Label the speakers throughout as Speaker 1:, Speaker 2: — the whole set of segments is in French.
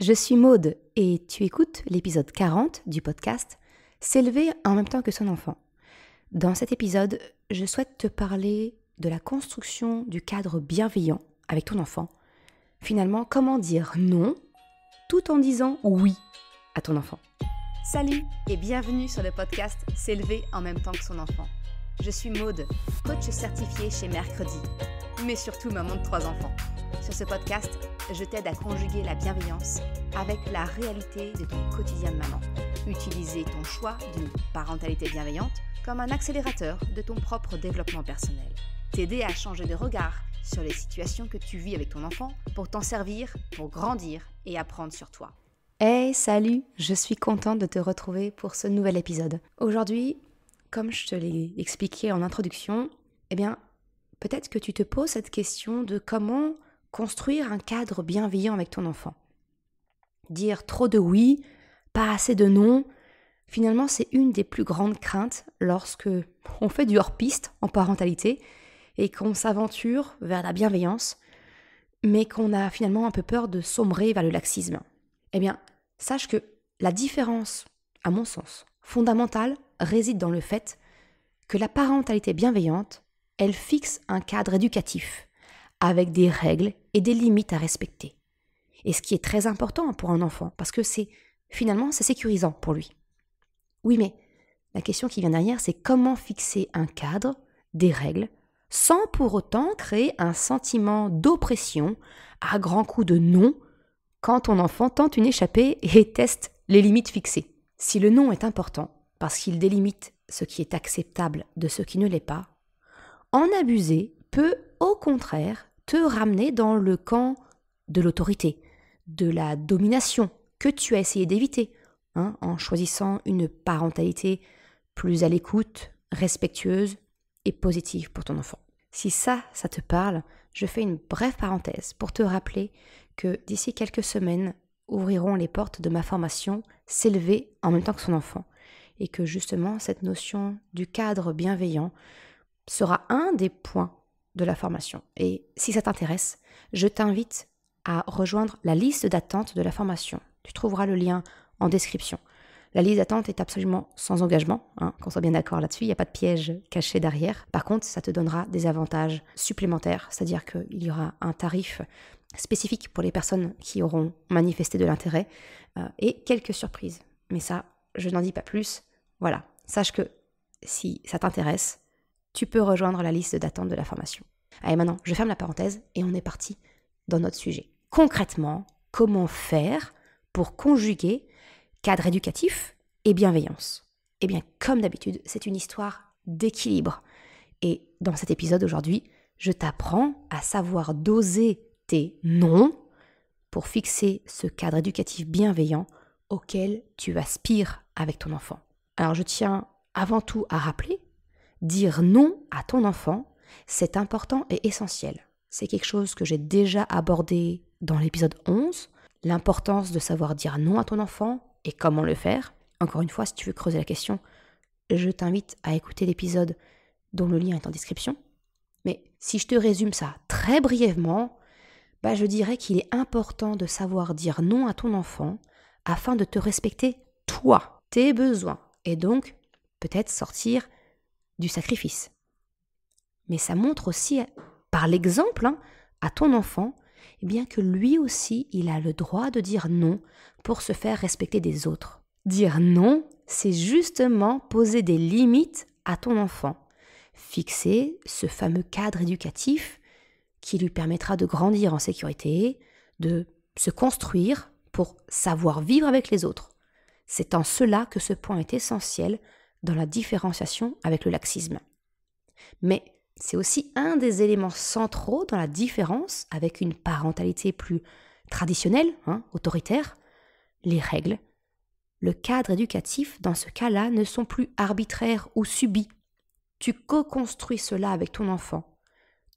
Speaker 1: Je suis Maude et tu écoutes l'épisode 40 du podcast « S'élever en même temps que son enfant ». Dans cet épisode, je souhaite te parler de la construction du cadre bienveillant avec ton enfant. Finalement, comment dire non tout en disant oui à ton enfant. Salut et bienvenue sur le podcast « S'élever en même temps que son enfant ». Je suis Maude, coach certifiée chez Mercredi, mais surtout maman de 3 enfants. Sur ce podcast, je t'aide à conjuguer la bienveillance avec la réalité de ton quotidien de maman. Utiliser ton choix d'une parentalité bienveillante comme un accélérateur de ton propre développement personnel. T'aider à changer de regard sur les situations que tu vis avec ton enfant pour t'en servir, pour grandir et apprendre sur toi. Hey, salut, je suis contente de te retrouver pour ce nouvel épisode. Aujourd'hui, comme je te l'ai expliqué en introduction, peut-être que tu te poses cette question de comment construire un cadre bienveillant avec ton enfant. Dire trop de oui, pas assez de non, finalement c'est une des plus grandes craintes lorsque on fait du hors-piste en parentalité et qu'on s'aventure vers la bienveillance, mais qu'on a finalement un peu peur de sombrer vers le laxisme. Sache que la différence, à mon sens, fondamentale réside dans le fait que la parentalité bienveillante, elle fixe un cadre éducatif avec des règles et des limites à respecter. Et ce qui est très important pour un enfant, parce que c'est sécurisant pour lui. Oui, mais la question qui vient derrière, c'est comment fixer un cadre, des règles, sans pour autant créer un sentiment d'oppression à grands coups de non quand ton enfant tente une échappée et teste les limites fixées. Si le non est important, parce qu'il délimite ce qui est acceptable de ce qui ne l'est pas, en abuser peut au contraire te ramener dans le camp de l'autorité, de la domination que tu as essayé d'éviter, en choisissant une parentalité plus à l'écoute, respectueuse et positive pour ton enfant. Si ça te parle, je fais une brève parenthèse pour te rappeler que d'ici quelques semaines ouvriront les portes de ma formation « S'élever en même temps que son enfant » et que justement cette notion du cadre bienveillant sera un des points de la formation. Et si ça t'intéresse, je t'invite à rejoindre la liste d'attente de la formation. Tu trouveras le lien en description. La liste d'attente est absolument sans engagement, qu'on soit bien d'accord là-dessus, il n'y a pas de piège caché derrière. Par contre, ça te donnera des avantages supplémentaires, c'est-à-dire qu'il y aura un tarif spécifique pour les personnes qui auront manifesté de l'intérêt et quelques surprises. Mais ça, je n'en dis pas plus. Voilà, sache que si ça t'intéresse, tu peux rejoindre la liste d'attente de la formation. Allez, maintenant, je ferme la parenthèse et on est parti dans notre sujet. Concrètement, comment faire pour conjuguer cadre éducatif et bienveillance ? Comme d'habitude, c'est une histoire d'équilibre. Et dans cet épisode aujourd'hui, je t'apprends à savoir doser tes non pour fixer ce cadre éducatif bienveillant auquel tu aspires avec ton enfant. Alors, je tiens avant tout à rappeler, dire non à ton enfant, c'est important et essentiel. C'est quelque chose que j'ai déjà abordé dans l'épisode 11, l'importance de savoir dire non à ton enfant et comment le faire. Encore une fois, si tu veux creuser la question, je t'invite à écouter l'épisode dont le lien est en description. Mais si je te résume ça très brièvement, je dirais qu'il est important de savoir dire non à ton enfant afin de te respecter toi, tes besoins, et donc peut-être sortir du sacrifice. Mais ça montre aussi, par l'exemple, à ton enfant, que lui aussi, il a le droit de dire non pour se faire respecter des autres. Dire non, c'est justement poser des limites à ton enfant. Fixer ce fameux cadre éducatif qui lui permettra de grandir en sécurité, de se construire pour savoir vivre avec les autres. C'est en cela que ce point est essentiel dans la différenciation avec le laxisme. Mais c'est aussi un des éléments centraux dans la différence avec une parentalité plus traditionnelle, autoritaire. Les règles, le cadre éducatif, dans ce cas-là, ne sont plus arbitraires ou subis. Tu co-construis cela avec ton enfant.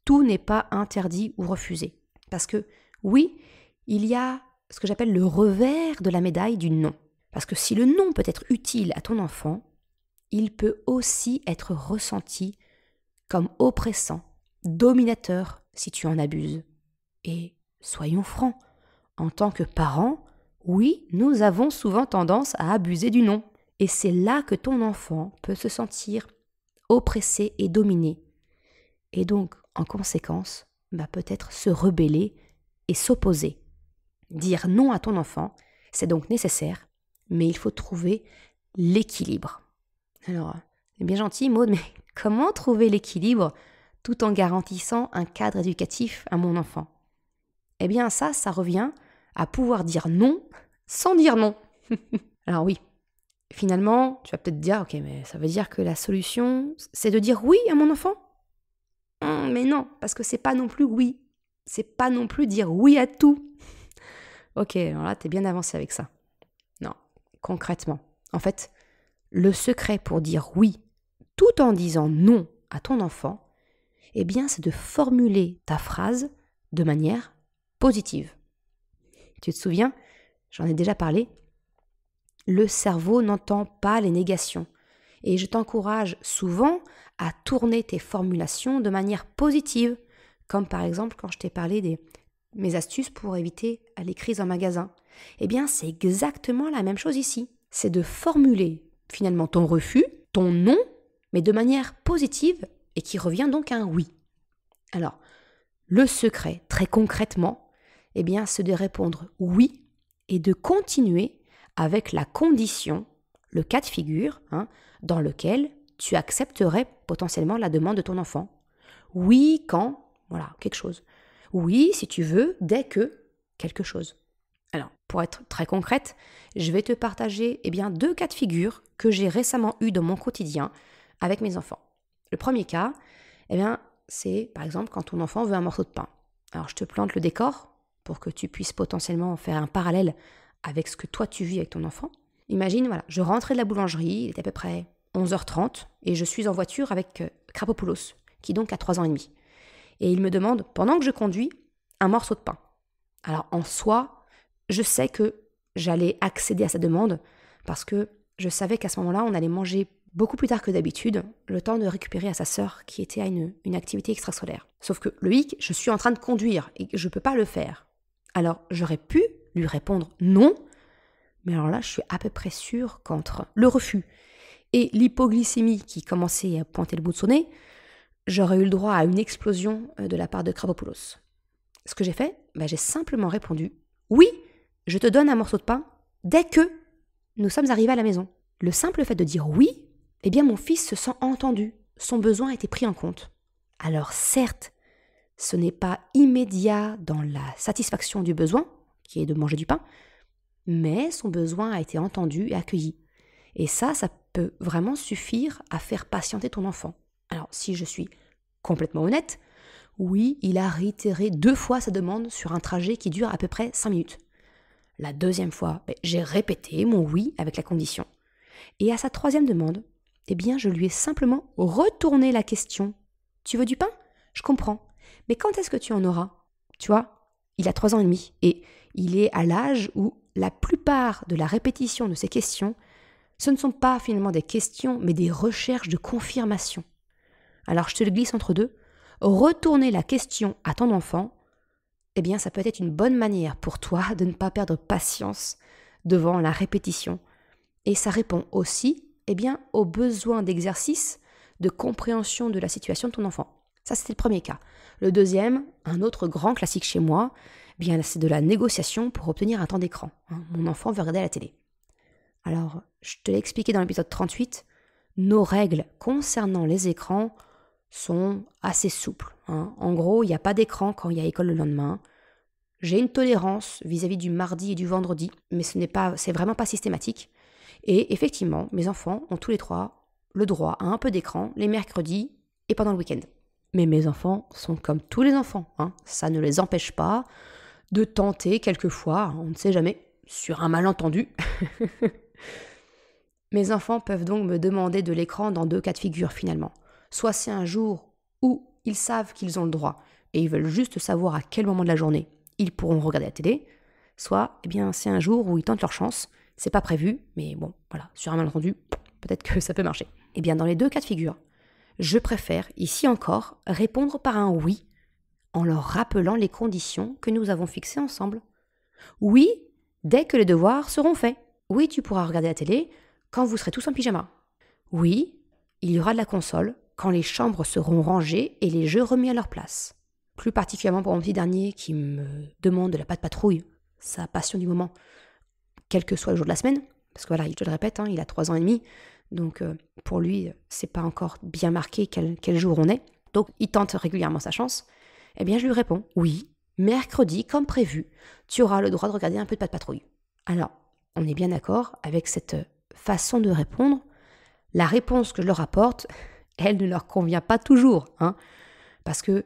Speaker 1: Tout n'est pas interdit ou refusé. Parce que, oui, il y a ce que j'appelle le revers de la médaille du non. Parce que si le non peut être utile à ton enfant, il peut aussi être ressenti comme oppressant, dominateur si tu en abuses. Et soyons francs, en tant que parents, Oui, nous avons souvent tendance à abuser du non. Et c'est là que ton enfant peut se sentir oppressé et dominé. Et donc, en conséquence, peut-être se rebeller et s'opposer. Dire non à ton enfant, c'est donc nécessaire, mais il faut trouver l'équilibre. Alors, c'est bien gentil, Maud, mais comment trouver l'équilibre tout en garantissant un cadre éducatif à mon enfant? Eh bien, ça revient à pouvoir dire non sans dire non. Alors oui, finalement, tu vas peut-être dire, ok, mais ça veut dire que la solution, c'est de dire oui à mon enfant? Mais non, parce que c'est pas non plus oui. C'est pas non plus dire oui à tout. Ok, alors là, t'es bien avancé avec ça. Non, concrètement. En fait, le secret pour dire oui, tout en disant non à ton enfant, eh bien, c'est de formuler ta phrase de manière positive. Tu te souviens, j'en ai déjà parlé, le cerveau n'entend pas les négations. Et je t'encourage souvent à tourner tes formulations de manière positive, comme par exemple quand je t'ai parlé de mes astuces pour éviter les crises en magasin. Eh bien, c'est exactement la même chose ici. C'est de formuler finalement ton refus, ton non, mais de manière positive et qui revient donc à un oui. Alors, le secret, très concrètement, eh bien, c'est de répondre oui et de continuer avec la condition, le cas de figure, dans lequel tu accepterais potentiellement la demande de ton enfant. Oui, quand, voilà, quelque chose. Oui, si tu veux, dès que, quelque chose. Alors, pour être très concrète, je vais te partager 2 cas de figure que j'ai récemment eus dans mon quotidien avec mes enfants. Le premier cas, c'est par exemple quand ton enfant veut un morceau de pain. Alors, je te plante le décor pour que tu puisses potentiellement faire un parallèle avec ce que toi tu vis avec ton enfant. Imagine, voilà, je rentrais de la boulangerie, il était à peu près 11h30 et je suis en voiture avec Krapopoulos, qui donc a 3 ans et demi. Et il me demande, pendant que je conduis, un morceau de pain. Alors en soi, je sais que j'allais accéder à sa demande parce que je savais qu'à ce moment-là, on allait manger beaucoup plus tard que d'habitude, le temps de récupérer à sa sœur qui était à une activité extrascolaire. Sauf que le hic, je suis en train de conduire et je ne peux pas le faire. Alors j'aurais pu lui répondre non, mais alors là, je suis à peu près sûre qu'entre le refus et l'hypoglycémie qui commençait à pointer le bout de son nez, j'aurais eu le droit à une explosion de la part de Krapopoulos. Ce que j'ai fait, j'ai simplement répondu « Oui, je te donne un morceau de pain dès que nous sommes arrivés à la maison. » Le simple fait de dire « oui », mon fils se sent entendu, son besoin a été pris en compte. Alors certes, ce n'est pas immédiat dans la satisfaction du besoin, qui est de manger du pain, mais son besoin a été entendu et accueilli. Et ça peut vraiment suffire à faire patienter ton enfant. Alors, si je suis complètement honnête, oui, il a réitéré 2 fois sa demande sur un trajet qui dure à peu près 5 minutes. La 2e fois, j'ai répété mon oui avec la condition. Et à sa 3e demande, je lui ai simplement retourné la question. Tu veux du pain ? Je comprends. Mais quand est-ce que tu en auras ? Tu vois, il a 3 ans et demi et il est à l'âge où la plupart de la répétition de ces questions, ce ne sont pas finalement des questions, mais des recherches de confirmation. Alors je te le glisse entre deux, retourner la question à ton enfant, ça peut être une bonne manière pour toi de ne pas perdre patience devant la répétition. Et ça répond aussi, aux besoins d'exercice, de compréhension de la situation de ton enfant. Ça, c'était le premier cas. Le deuxième, un autre grand classique chez moi, c'est de la négociation pour obtenir un temps d'écran. Mon enfant veut regarder la télé. Alors, je te l'ai expliqué dans l'épisode 38, nos règles concernant les écrans sont assez souples. En gros, il n'y a pas d'écran quand il y a école le lendemain. J'ai une tolérance vis-à-vis du mardi et du vendredi, mais c'est vraiment pas systématique. Et effectivement, mes enfants ont tous les 3 le droit à un peu d'écran les mercredis et pendant le week-end. Mais mes enfants sont comme tous les enfants. Ça ne les empêche pas de tenter quelquefois, on ne sait jamais, sur un malentendu. Mes enfants peuvent donc me demander de l'écran dans 2 cas de figure finalement. Soit c'est un jour où ils savent qu'ils ont le droit et ils veulent juste savoir à quel moment de la journée ils pourront regarder la télé. Soit c'est un jour où ils tentent leur chance. C'est pas prévu, mais bon, voilà, sur un malentendu, peut-être que ça peut marcher. Dans les 2 cas de figure, je préfère, ici encore, répondre par un oui, en leur rappelant les conditions que nous avons fixées ensemble. Oui, dès que les devoirs seront faits. Oui, tu pourras regarder la télé quand vous serez tous en pyjama. Oui, il y aura de la console quand les chambres seront rangées et les jeux remis à leur place. Plus particulièrement pour mon petit dernier qui me demande de la patte patrouille, sa passion du moment, quel que soit le jour de la semaine. Parce que voilà, je te le répète, il a 3 ans et demi, donc pour lui, c'est pas encore bien marqué quel jour on est. Donc il tente régulièrement sa chance. Eh bien, je lui réponds, oui, mercredi, comme prévu, tu auras le droit de regarder un peu de patte patrouille. Alors, on est bien d'accord avec cette façon de répondre. La réponse que je leur apporte, elle ne leur convient pas toujours, parce que,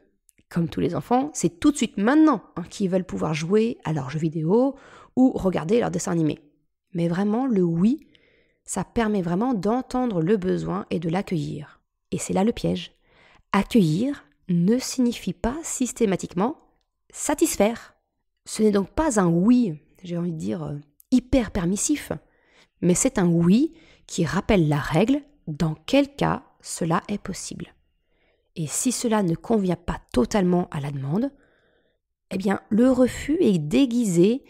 Speaker 1: comme tous les enfants, c'est tout de suite maintenant qu'ils veulent pouvoir jouer à leurs jeux vidéo ou regarder leurs dessins animés. Mais vraiment, le oui, ça permet vraiment d'entendre le besoin et de l'accueillir. Et c'est là le piège. Accueillir ne signifie pas systématiquement satisfaire. Ce n'est donc pas un oui, j'ai envie de dire, hyper permissif, mais c'est un oui qui rappelle la règle dans quel cas cela est possible. Et si cela ne convient pas totalement à la demande, eh bien le refus est déguisé,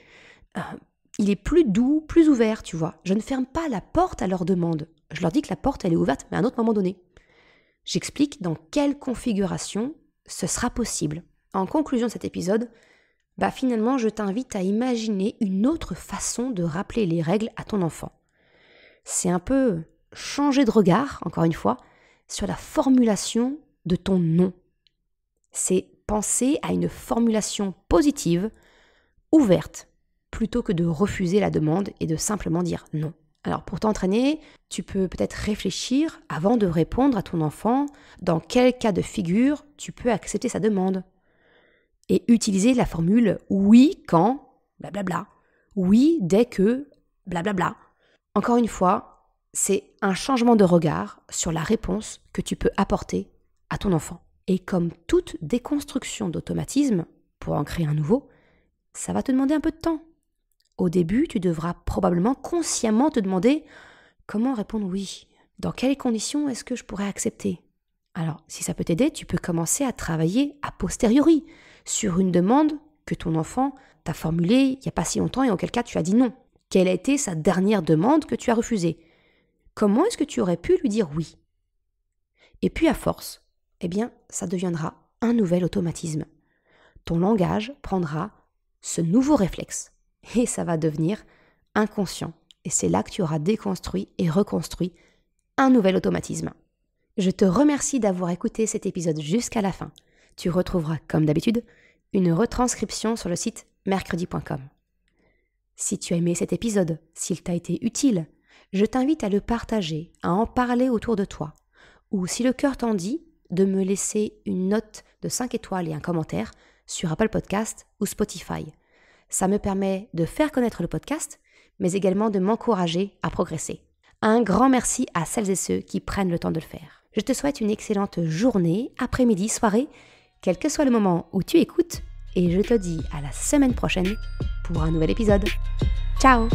Speaker 1: il est plus doux, plus ouvert, tu vois. Je ne ferme pas la porte à leur demande. Je leur dis que la porte elle est ouverte, mais à un autre moment donné. J'explique dans quelle configuration ce sera possible. En conclusion de cet épisode, finalement je t'invite à imaginer une autre façon de rappeler les règles à ton enfant. C'est un peu changer de regard, encore une fois, sur la formulation de ton non. C'est penser à une formulation positive, ouverte, plutôt que de refuser la demande et de simplement dire non. Alors pour t'entraîner, tu peux peut-être réfléchir avant de répondre à ton enfant dans quel cas de figure tu peux accepter sa demande. Et utiliser la formule oui quand blablabla, oui dès que blablabla. Encore une fois, c'est un changement de regard sur la réponse que tu peux apporter à ton enfant. Et comme toute déconstruction d'automatisme, pour en créer un nouveau, ça va te demander un peu de temps. Au début, tu devras probablement consciemment te demander comment répondre oui. Dans quelles conditions est-ce que je pourrais accepter ? Alors, si ça peut t'aider, tu peux commencer à travailler a posteriori sur une demande que ton enfant t'a formulée il n'y a pas si longtemps et auquel cas tu as dit non. Quelle a été sa dernière demande que tu as refusée ? Comment est-ce que tu aurais pu lui dire oui ? Et puis à force, ça deviendra un nouvel automatisme. Ton langage prendra ce nouveau réflexe et ça va devenir inconscient. Et c'est là que tu auras déconstruit et reconstruit un nouvel automatisme. Je te remercie d'avoir écouté cet épisode jusqu'à la fin. Tu retrouveras, comme d'habitude, une retranscription sur le site mercredi.com. Si tu as aimé cet épisode, s'il t'a été utile, je t'invite à le partager, à en parler autour de toi. Ou si le cœur t'en dit, de me laisser une note de 5 étoiles et un commentaire sur Apple Podcast ou Spotify. Ça me permet de faire connaître le podcast, mais également de m'encourager à progresser. Un grand merci à celles et ceux qui prennent le temps de le faire. Je te souhaite une excellente journée, après-midi, soirée, quel que soit le moment où tu écoutes, et je te dis à la semaine prochaine pour un nouvel épisode. Ciao!